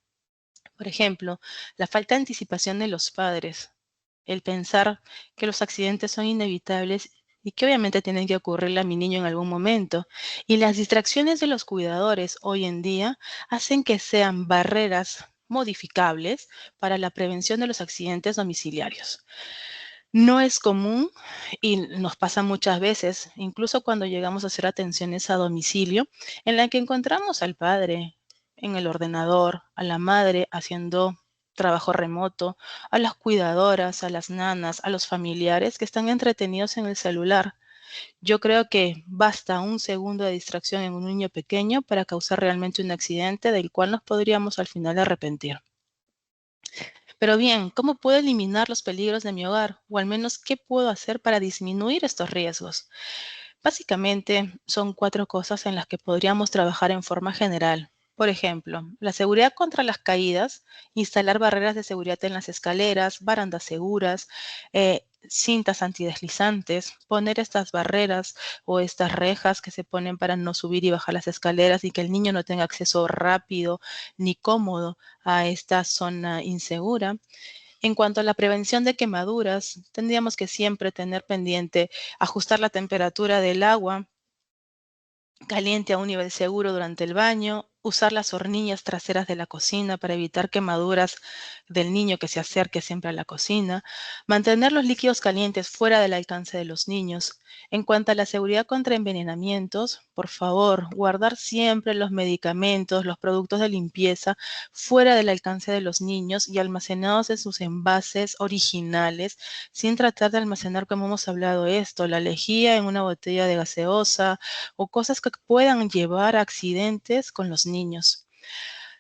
Por ejemplo, la falta de anticipación de los padres, el pensar que los accidentes son inevitables y que obviamente tienen que ocurrirle a mi niño en algún momento. Y las distracciones de los cuidadores hoy en día hacen que sean barreras modificables para la prevención de los accidentes domiciliarios. No es común y nos pasa muchas veces, incluso cuando llegamos a hacer atenciones a domicilio, en la que encontramos al padre en el ordenador, a la madre haciendo trabajo remoto, a las cuidadoras, a las nanas, a los familiares que están entretenidos en el celular. Yo creo que basta un segundo de distracción en un niño pequeño para causar realmente un accidente del cual nos podríamos al final arrepentir. Pero bien, ¿cómo puedo eliminar los peligros de mi hogar? O al menos, ¿qué puedo hacer para disminuir estos riesgos? Básicamente, son 4 cosas en las que podríamos trabajar en forma general. Por ejemplo, la seguridad contra las caídas, instalar barreras de seguridad en las escaleras, barandas seguras, cintas antideslizantes, poner estas barreras o estas rejas que se ponen para no subir y bajar las escaleras y que el niño no tenga acceso rápido ni cómodo a esta zona insegura. En cuanto a la prevención de quemaduras, tendríamos que siempre tener pendiente ajustar la temperatura del agua caliente a un nivel seguro durante el baño, usar las hornillas traseras de la cocina para evitar quemaduras del niño que se acerque siempre a la cocina, mantener los líquidos calientes fuera del alcance de los niños. En cuanto a la seguridad contra envenenamientos, por favor, guardar siempre los medicamentos, los productos de limpieza fuera del alcance de los niños y almacenados en sus envases originales, sin tratar de almacenar, como hemos hablado esto, la lejía en una botella de gaseosa, o cosas que puedan llevar a accidentes con los niños.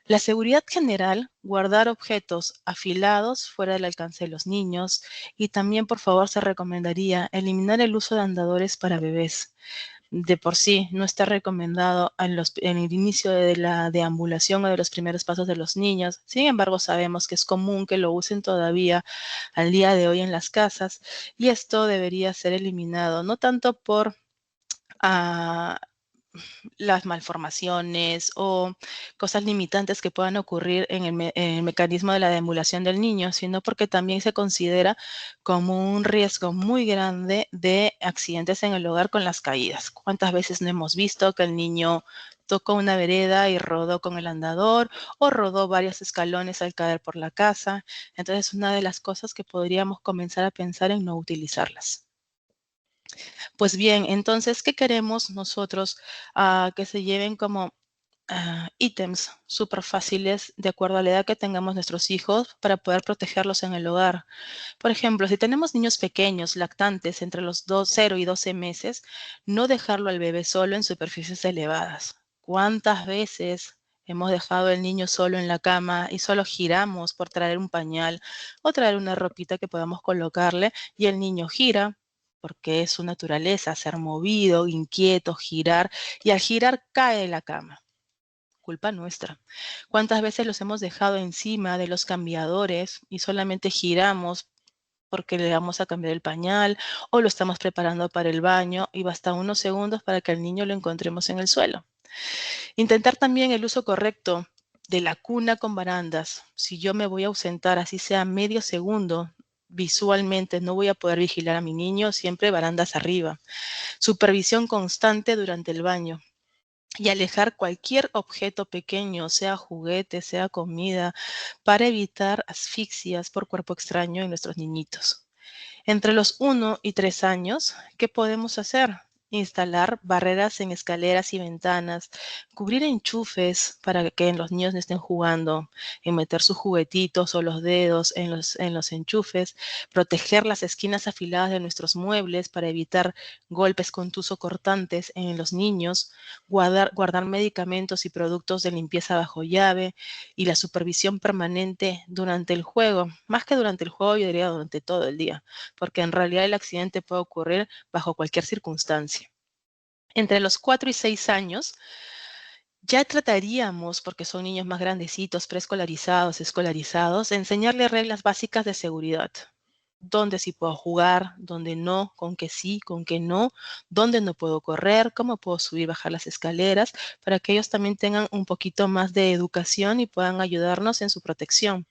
La seguridad general, guardar objetos afilados fuera del alcance de los niños y también, por favor, se recomendaría eliminar el uso de andadores para bebés. De por sí, no está recomendado en el inicio de la deambulación o de los primeros pasos de los niños. Sin embargo, sabemos que es común que lo usen todavía al día de hoy en las casas y esto debería ser eliminado, no tanto por las malformaciones o cosas limitantes que puedan ocurrir en el mecanismo de la deambulación del niño, sino porque también se considera como un riesgo muy grande de accidentes en el hogar con las caídas. ¿Cuántas veces no hemos visto que el niño tocó una vereda y rodó con el andador o rodó varios escalones al caer por la casa? Entonces, una de las cosas que podríamos comenzar a pensar en no utilizarlas. Pues bien, entonces, ¿qué queremos nosotros? Que se lleven como ítems súper fáciles de acuerdo a la edad que tengamos nuestros hijos para poder protegerlos en el hogar. Por ejemplo, si tenemos niños pequeños, lactantes, entre los 0 y 12 meses, no dejarlo al bebé solo en superficies elevadas. ¿Cuántas veces hemos dejado al niño solo en la cama y solo giramos por traer un pañal o traer una ropita que podamos colocarle y el niño gira? Porque es su naturaleza, ser movido, inquieto, girar, y al girar cae de la cama. Culpa nuestra. ¿Cuántas veces los hemos dejado encima de los cambiadores y solamente giramos porque le vamos a cambiar el pañal o lo estamos preparando para el baño y basta unos segundos para que al niño lo encontremos en el suelo? Intentar también el uso correcto de la cuna con barandas. Si yo me voy a ausentar, así sea medio segundo, visualmente no voy a poder vigilar a mi niño, siempre barandas arriba. Supervisión constante durante el baño y alejar cualquier objeto pequeño, sea juguete, sea comida, para evitar asfixias por cuerpo extraño en nuestros niñitos. Entre los 1 y 3 años, ¿qué podemos hacer? Instalar barreras en escaleras y ventanas, cubrir enchufes para que los niños no estén jugando en meter sus juguetitos o los dedos en los enchufes, proteger las esquinas afiladas de nuestros muebles para evitar golpes contuso-cortantes en los niños, guardar medicamentos y productos de limpieza bajo llave y la supervisión permanente durante el juego. Más que durante el juego, yo diría durante todo el día, porque en realidad el accidente puede ocurrir bajo cualquier circunstancia. Entre los 4 y 6 años, ya trataríamos, porque son niños más grandecitos, preescolarizados, escolarizados, enseñarles reglas básicas de seguridad. Dónde sí puedo jugar, dónde no, con qué sí, con qué no, dónde no puedo correr, cómo puedo subir y bajar las escaleras, para que ellos también tengan un poquito más de educación y puedan ayudarnos en su protección.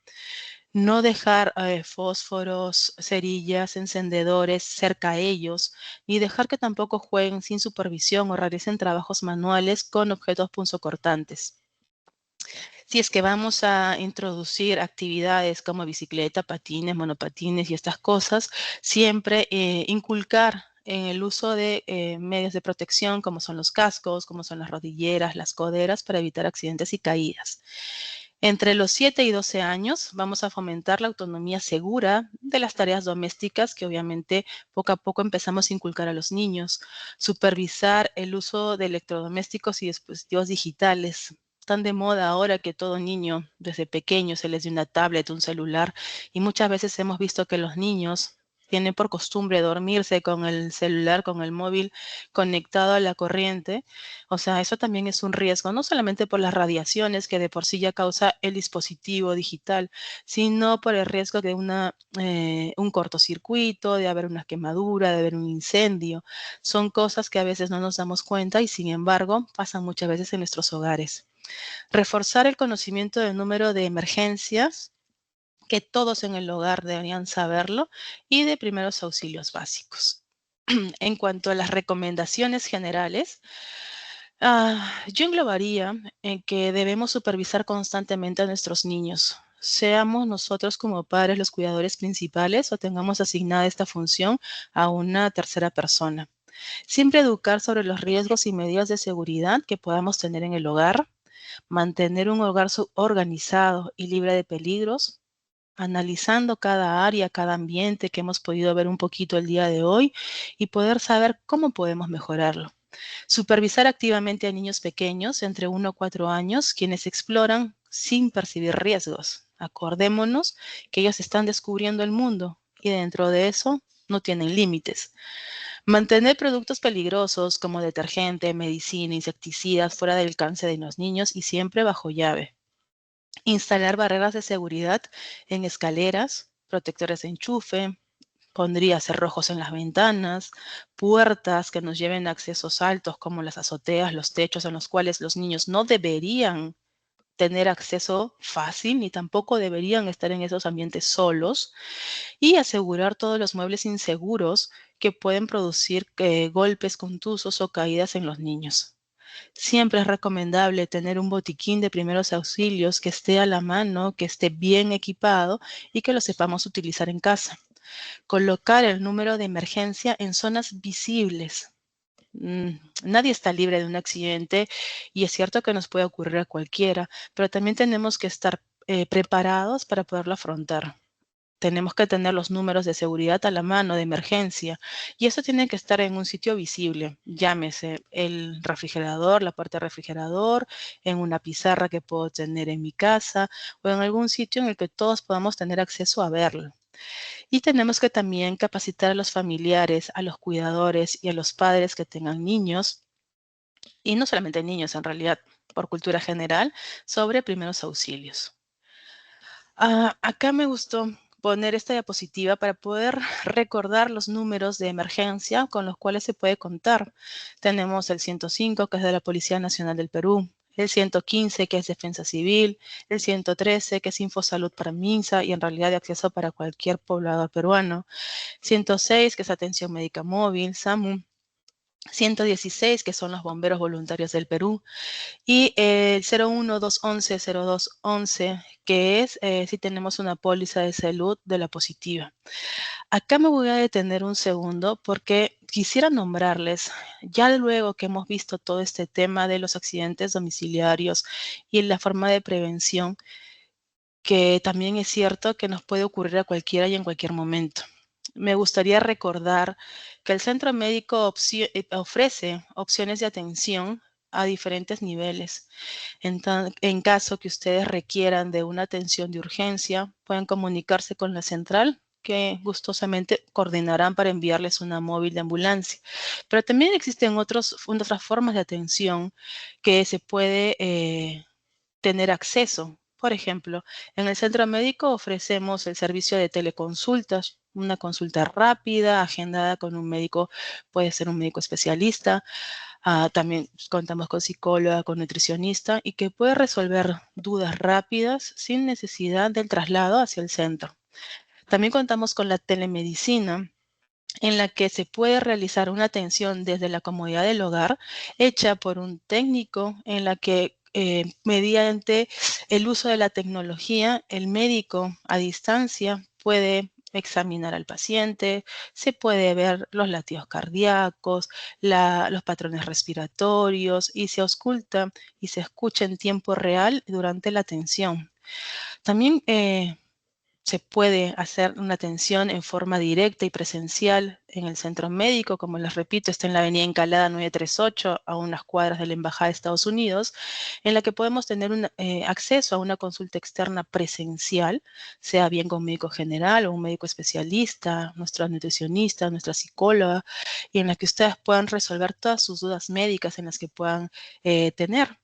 No dejar fósforos, cerillas, encendedores cerca a ellos, ni dejar que tampoco jueguen sin supervisión o realicen trabajos manuales con objetos punzocortantes. Si es que vamos a introducir actividades como bicicleta, patines, monopatines y estas cosas, siempre inculcar en el uso de medios de protección como son los cascos, como son las rodilleras, las coderas, para evitar accidentes y caídas. Entre los 7 y 12 años vamos a fomentar la autonomía segura de las tareas domésticas que obviamente poco a poco empezamos a inculcar a los niños. Supervisar el uso de electrodomésticos y dispositivos digitales. Tan de moda ahora que todo niño desde pequeño se les da una tablet, un celular, y muchas veces hemos visto que los niños tienen por costumbre dormirse con el celular, con el móvil conectado a la corriente. O sea, eso también es un riesgo, no solamente por las radiaciones que de por sí ya causa el dispositivo digital, sino por el riesgo de un cortocircuito, de haber una quemadura, de haber un incendio. Son cosas que a veces no nos damos cuenta y sin embargo pasan muchas veces en nuestros hogares. Reforzar el conocimiento del número de emergencias, que todos en el hogar deberían saberlo, y de primeros auxilios básicos. En cuanto a las recomendaciones generales, yo englobaría en que debemos supervisar constantemente a nuestros niños. Seamos nosotros como padres los cuidadores principales o tengamos asignada esta función a una tercera persona. Siempre educar sobre los riesgos y medidas de seguridad que podamos tener en el hogar, mantener un hogar organizado y libre de peligros, analizando cada área, cada ambiente que hemos podido ver un poquito el día de hoy y poder saber cómo podemos mejorarlo. Supervisar activamente a niños pequeños entre 1 a 4 años, quienes exploran sin percibir riesgos. Acordémonos que ellos están descubriendo el mundo y dentro de eso no tienen límites. Mantener productos peligrosos como detergente, medicina, insecticidas fuera del alcance de los niños y siempre bajo llave. Instalar barreras de seguridad en escaleras, protectores de enchufe, Pondría cerrojos en las ventanas, puertas que nos lleven a accesos altos como las azoteas, los techos en los cuales los niños no deberían tener acceso fácil ni tampoco deberían estar en esos ambientes solos, y asegurar todos los muebles inseguros que pueden producir golpes contusos o caídas en los niños. Siempre es recomendable tener un botiquín de primeros auxilios que esté a la mano, que esté bien equipado y que lo sepamos utilizar en casa. Colocar el número de emergencia en zonas visibles. Nadie está libre de un accidente y es cierto que nos puede ocurrir a cualquiera, pero también tenemos que estar preparados para poderlo afrontar. Tenemos que tener los números de seguridad a la mano, de emergencia, y eso tiene que estar en un sitio visible. Llámese el refrigerador, la puerta del refrigerador, en una pizarra que puedo tener en mi casa o en algún sitio en el que todos podamos tener acceso a verlo. Y tenemos que también capacitar a los familiares, a los cuidadores y a los padres que tengan niños, y no solamente niños en realidad, por cultura general, sobre primeros auxilios. Acá me gustó poner esta diapositiva para poder recordar los números de emergencia con los cuales se puede contar. Tenemos el 105, que es de la Policía Nacional del Perú, el 115, que es Defensa Civil, el 113, que es Infosalud para MINSA y en realidad de acceso para cualquier poblador peruano, 106, que es Atención Médica Móvil, SAMU, 116, que son los bomberos voluntarios del Perú, y el 01211, 0211, que es si tenemos una póliza de salud de la positiva. Acá me voy a detener un segundo porque quisiera nombrarles, ya luego que hemos visto todo este tema de los accidentes domiciliarios y la forma de prevención, que también es cierto que nos puede ocurrir a cualquiera y en cualquier momento. Me gustaría recordar que el centro médico ofrece opciones de atención a diferentes niveles. En caso que ustedes requieran de una atención de urgencia, pueden comunicarse con la central, que gustosamente coordinarán para enviarles una móvil de ambulancia. Pero también existen otras formas de atención que se puede tener acceso. Por ejemplo, en el centro médico ofrecemos el servicio de teleconsultas, una consulta rápida, agendada con un médico, puede ser un médico especialista. También contamos con psicóloga, con nutricionista y que puede resolver dudas rápidas sin necesidad del traslado hacia el centro. También contamos con la telemedicina, en la que se puede realizar una atención desde la comodidad del hogar, hecha por un técnico, en la que mediante el uso de la tecnología, el médico a distancia puede examinar al paciente, se puede ver los latidos cardíacos, los patrones respiratorios y se ausculta y se escucha en tiempo real durante la atención. También se puede hacer una atención en forma directa y presencial en el centro médico, como les repito, está en la avenida Encalada 938, a unas cuadras de la Embajada de Estados Unidos, en la que podemos tener acceso a una consulta externa presencial, sea bien con un médico general o un médico especialista, nuestra nutricionista, nuestra psicóloga, y en la que ustedes puedan resolver todas sus dudas médicas en las que puedan tener.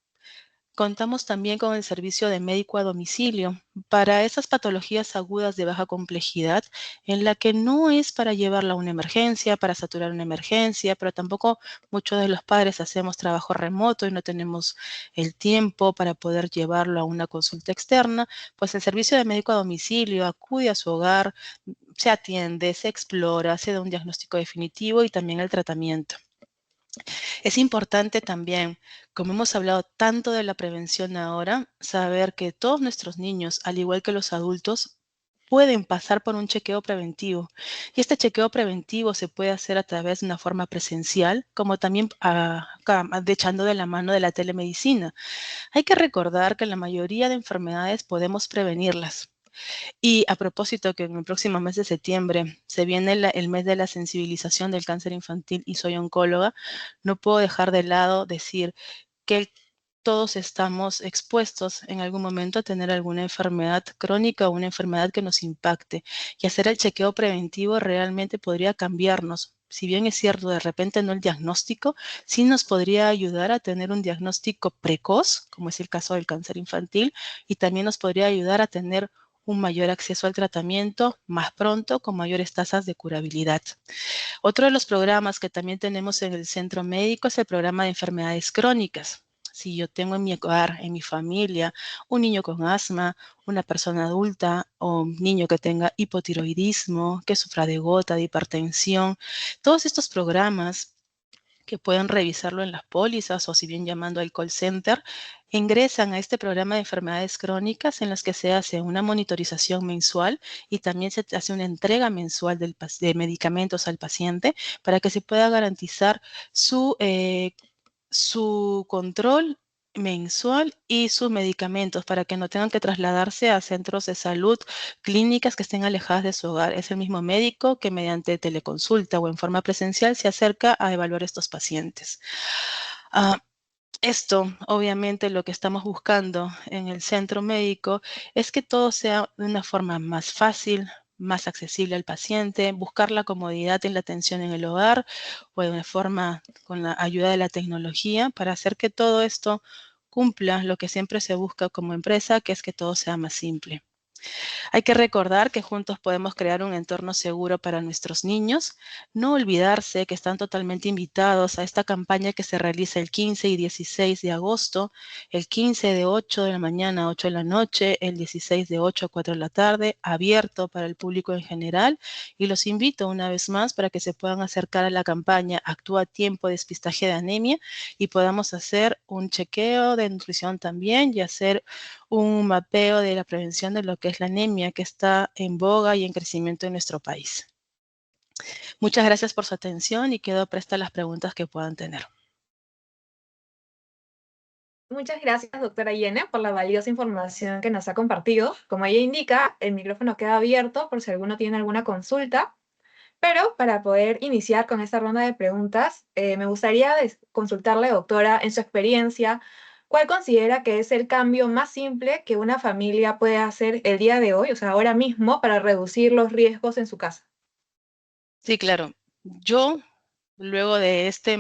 Contamos también con el servicio de médico a domicilio para esas patologías agudas de baja complejidad, en la que no es para llevarla a una emergencia, para saturar una emergencia, pero tampoco muchos de los padres hacemos trabajo remoto y no tenemos el tiempo para poder llevarlo a una consulta externa. Pues el servicio de médico a domicilio acude a su hogar, se atiende, se explora, se da un diagnóstico definitivo y también el tratamiento. Es importante también, como hemos hablado tanto de la prevención ahora, saber que todos nuestros niños, al igual que los adultos, pueden pasar por un chequeo preventivo. Y este chequeo preventivo se puede hacer a través de una forma presencial, como también echando de la mano de la telemedicina. Hay que recordar que la mayoría de enfermedades podemos prevenirlas. Y a propósito que en el próximo mes de septiembre se viene el mes de la sensibilización del cáncer infantil y soy oncóloga, no puedo dejar de lado decir que todos estamos expuestos en algún momento a tener alguna enfermedad crónica o una enfermedad que nos impacte. Y hacer el chequeo preventivo realmente podría cambiarnos. Si bien es cierto, de repente no el diagnóstico, sí nos podría ayudar a tener un diagnóstico precoz, como es el caso del cáncer infantil, y también nos podría ayudar a tener un mayor acceso al tratamiento más pronto, con mayores tasas de curabilidad. Otro de los programas que también tenemos en el centro médico es el programa de enfermedades crónicas. Si yo tengo en mi hogar, en mi familia, un niño con asma, una persona adulta o un niño que tenga hipotiroidismo, que sufra de gota, de hipertensión, todos estos programas que pueden revisarlo en las pólizas o si bien llamando al call center, ingresan a este programa de enfermedades crónicas en las que se hace una monitorización mensual y también se hace una entrega mensual de medicamentos al paciente para que se pueda garantizar su control mensual y sus medicamentos para que no tengan que trasladarse a centros de salud, clínicas que estén alejadas de su hogar. Es el mismo médico que mediante teleconsulta o en forma presencial se acerca a evaluar estos pacientes. Esto, obviamente, lo que estamos buscando en el centro médico es que todo sea de una forma más fácil, más accesible al paciente, buscar la comodidad en la atención en el hogar o de una forma con la ayuda de la tecnología para hacer que todo esto cumpla lo que siempre se busca como empresa, que es que todo sea más simple. Hay que recordar que juntos podemos crear un entorno seguro para nuestros niños. No olvidarse que están totalmente invitados a esta campaña que se realiza el 15 y 16 de agosto, el 15 de 8 de la mañana a 8 de la noche, el 16 de 8 a 4 de la tarde, abierto para el público en general. Y los invito una vez más para que se puedan acercar a la campaña Actúa a tiempo, despistaje de anemia y podamos hacer un chequeo de nutrición también y hacer un mapeo de la prevención de lo que es la anemia que está en boga y en crecimiento en nuestro país. Muchas gracias por su atención y quedo presta a las preguntas que puedan tener. Muchas gracias, doctora Yene, por la valiosa información que nos ha compartido. Como ella indica, el micrófono queda abierto por si alguno tiene alguna consulta, pero para poder iniciar con esta ronda de preguntas, me gustaría consultarle, doctora, en su experiencia, ¿cuál considera que es el cambio más simple que una familia puede hacer el día de hoy, o sea, ahora mismo, para reducir los riesgos en su casa? Sí, claro. Yo, luego de este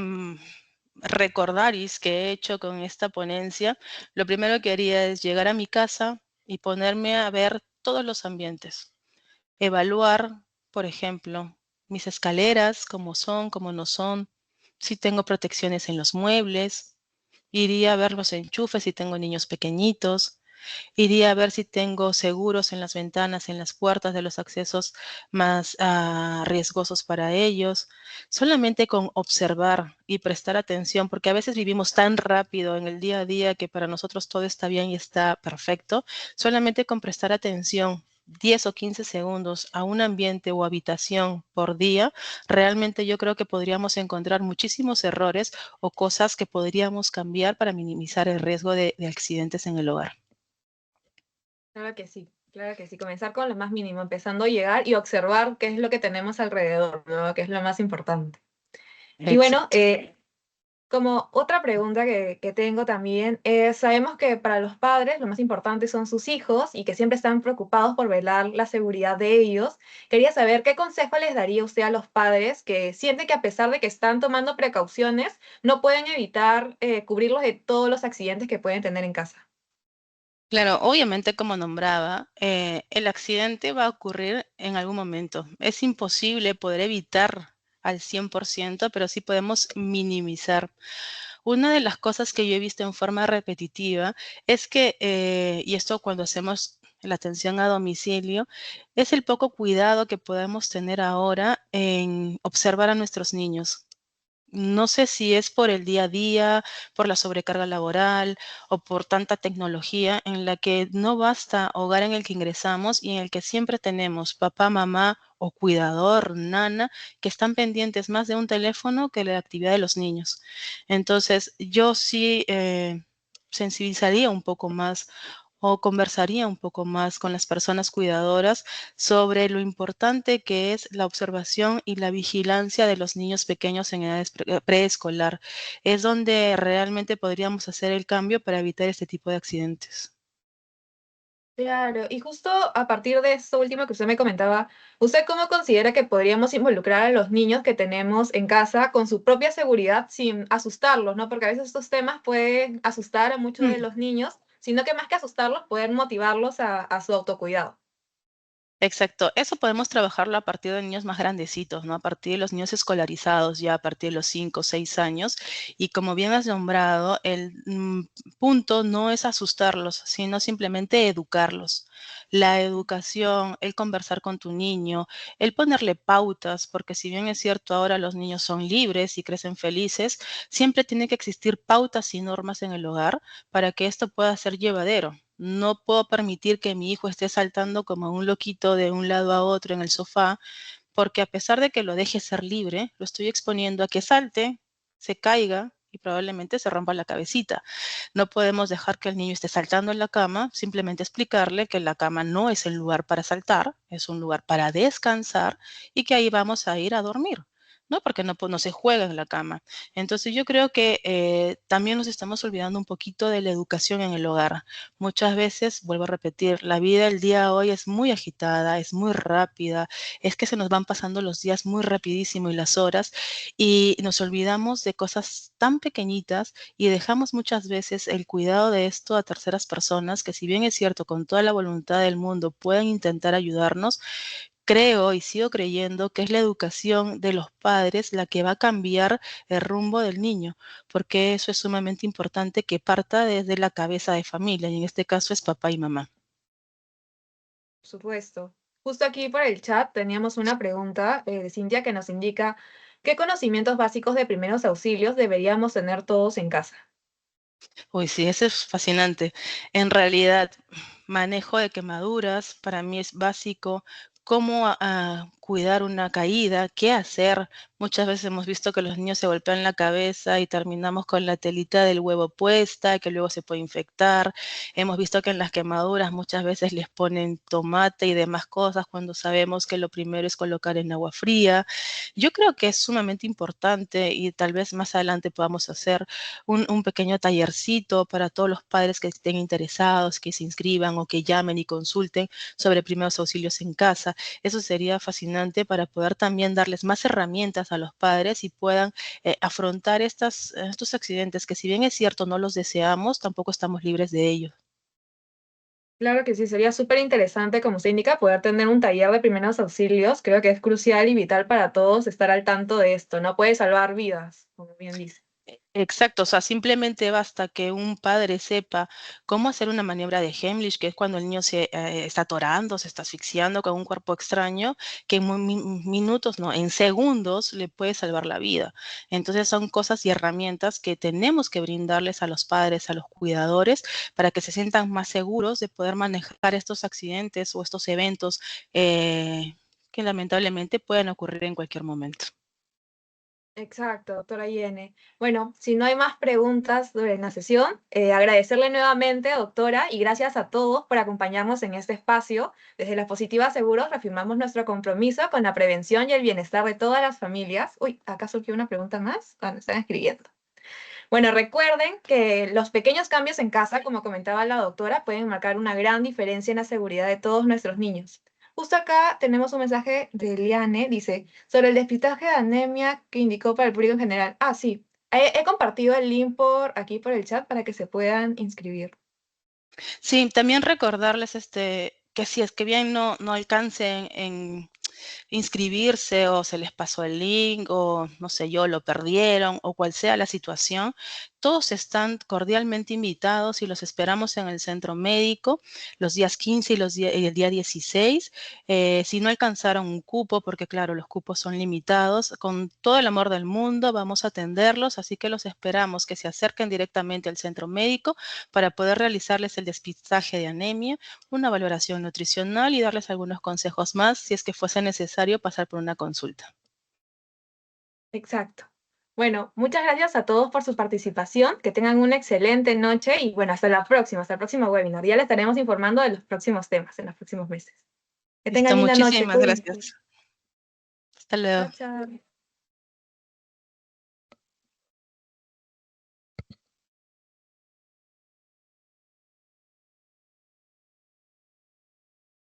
recordaris que he hecho con esta ponencia, lo primero que haría es llegar a mi casa y ponerme a ver todos los ambientes. Evaluar, por ejemplo, mis escaleras, cómo son, cómo no son, si tengo protecciones en los muebles, iría a ver los enchufes si tengo niños pequeñitos, iría a ver si tengo seguros en las ventanas, en las puertas de los accesos más riesgosos para ellos. Solamente con observar y prestar atención, porque a veces vivimos tan rápido en el día a día que para nosotros todo está bien y está perfecto, solamente con prestar atención 10 o 15 segundos a un ambiente o habitación por día, realmente yo creo que podríamos encontrar muchísimos errores o cosas que podríamos cambiar para minimizar el riesgo de accidentes en el hogar. Claro que sí, claro que sí. Comenzar con lo más mínimo, empezando a llegar y observar qué es lo que tenemos alrededor, ¿no? Que es lo más importante. Y bueno, Exacto. como otra pregunta que tengo también es, sabemos que para los padres lo más importante son sus hijos y que siempre están preocupados por velar la seguridad de ellos. Quería saber qué consejo les daría usted a los padres que sienten que a pesar de que están tomando precauciones, no pueden evitar cubrirlos de todos los accidentes que pueden tener en casa. Claro, obviamente, como nombraba, el accidente va a ocurrir en algún momento. Es imposible poder evitar al 100%, pero sí podemos minimizar. Una de las cosas que yo he visto en forma repetitiva es que, y esto cuando hacemos la atención a domicilio, es el poco cuidado que podemos tener ahora en observar a nuestros niños. No sé si es por el día a día, por la sobrecarga laboral o por tanta tecnología en la que no basta hogar en el que ingresamos y en el que siempre tenemos papá, mamá o cuidador, nana, que están pendientes más de un teléfono que de la actividad de los niños. Entonces, yo sí sensibilizaría un poco más o conversaría un poco más con las personas cuidadoras sobre lo importante que es la observación y la vigilancia de los niños pequeños en edades preescolar. Es donde realmente podríamos hacer el cambio para evitar este tipo de accidentes. Claro, y justo a partir de esto último que usted me comentaba, ¿usted cómo considera que podríamos involucrar a los niños que tenemos en casa con su propia seguridad sin asustarlos, ¿no? Porque a veces estos temas pueden asustar a muchos de Mm. los niños, sino que más que asustarlos, pueden motivarlos a su autocuidado. Exacto, eso podemos trabajarlo a partir de niños más grandecitos, ¿no? A partir de los niños escolarizados, ya a partir de los 5 o 6 años. Y como bien has nombrado, el punto no es asustarlos, sino simplemente educarlos. La educación, el conversar con tu niño, el ponerle pautas, porque si bien es cierto ahora los niños son libres y crecen felices, siempre tiene que existir pautas y normas en el hogar para que esto pueda ser llevadero. No puedo permitir que mi hijo esté saltando como un loquito de un lado a otro en el sofá, porque a pesar de que lo deje ser libre, lo estoy exponiendo a que salte, se caiga y probablemente se rompa la cabecita. No podemos dejar que el niño esté saltando en la cama, simplemente explicarle que la cama no es el lugar para saltar, es un lugar para descansar y que ahí vamos a ir a dormir. ¿No? Porque no, no se juega en la cama. Entonces yo creo que también nos estamos olvidando un poquito de la educación en el hogar. Muchas veces, vuelvo a repetir, la vida el día de hoy es muy agitada, es muy rápida, es que se nos van pasando los días muy rapidísimo y las horas y nos olvidamos de cosas tan pequeñitas y dejamos muchas veces el cuidado de esto a terceras personas que si bien es cierto, con toda la voluntad del mundo pueden intentar ayudarnos, creo y sigo creyendo que es la educación de los padres la que va a cambiar el rumbo del niño, porque eso es sumamente importante que parta desde la cabeza de familia, y en este caso es papá y mamá. Por supuesto. Justo aquí por el chat teníamos una pregunta de Cintia que nos indica qué conocimientos básicos de primeros auxilios deberíamos tener todos en casa. Uy, sí, eso es fascinante. En realidad, manejo de quemaduras para mí es básico. Cómo cuidar una caída, qué hacer. Muchas veces hemos visto que los niños se golpean la cabeza y terminamos con la telita del huevo puesta, que luego se puede infectar. Hemos visto que en las quemaduras muchas veces les ponen tomate y demás cosas cuando sabemos que lo primero es colocar en agua fría. Yo creo que es sumamente importante y tal vez más adelante podamos hacer un pequeño tallercito para todos los padres que estén interesados, que se inscriban o que llamen y consulten sobre primeros auxilios en casa. Eso sería fascinante para poder también darles más herramientas a los padres y puedan afrontar estos accidentes que si bien es cierto no los deseamos, tampoco estamos libres de ellos. Claro que sí, sería súper interesante, como usted indica, poder tener un taller de primeros auxilios. Creo que es crucial y vital para todos estar al tanto de esto. No puede salvar vidas, como bien dice. Exacto, o sea, simplemente basta que un padre sepa cómo hacer una maniobra de Heimlich, que es cuando el niño se está atorando, se está asfixiando con un cuerpo extraño, que en minutos, no, en segundos le puede salvar la vida. Entonces son cosas y herramientas que tenemos que brindarles a los padres, a los cuidadores, para que se sientan más seguros de poder manejar estos accidentes o estos eventos que lamentablemente pueden ocurrir en cualquier momento. Exacto, doctora Yene. Bueno, si no hay más preguntas durante la sesión, agradecerle nuevamente, doctora, y gracias a todos por acompañarnos en este espacio. Desde la Positiva Seguros reafirmamos nuestro compromiso con la prevención y el bienestar de todas las familias. Uy, acá surgió una pregunta más. Ah, me están escribiendo. Bueno, recuerden que los pequeños cambios en casa, como comentaba la doctora, pueden marcar una gran diferencia en la seguridad de todos nuestros niños. Justo acá tenemos un mensaje de Liane, dice, sobre el despistaje de anemia que indicó para el público en general. Ah, sí, he compartido el link por aquí por el chat para que se puedan inscribir. Sí, también recordarles que si es que bien no alcancen en inscribirse o se les pasó el link o no sé yo, lo perdieron o cual sea la situación, todos están cordialmente invitados y los esperamos en el centro médico los días 15 y el día 16. Si no alcanzaron un cupo, porque claro, los cupos son limitados, con todo el amor del mundo vamos a atenderlos, así que los esperamos que se acerquen directamente al centro médico para poder realizarles el despistaje de anemia, una valoración nutricional y darles algunos consejos más si es que fuese necesario pasar por una consulta. Exacto. Bueno, muchas gracias a todos por su participación, que tengan una excelente noche y bueno, hasta el próximo webinar. Ya les estaremos informando de los próximos temas en los próximos meses. Que Listo, tengan linda noche, muchísimas cuídense. gracias. Hasta luego. Chao, chao.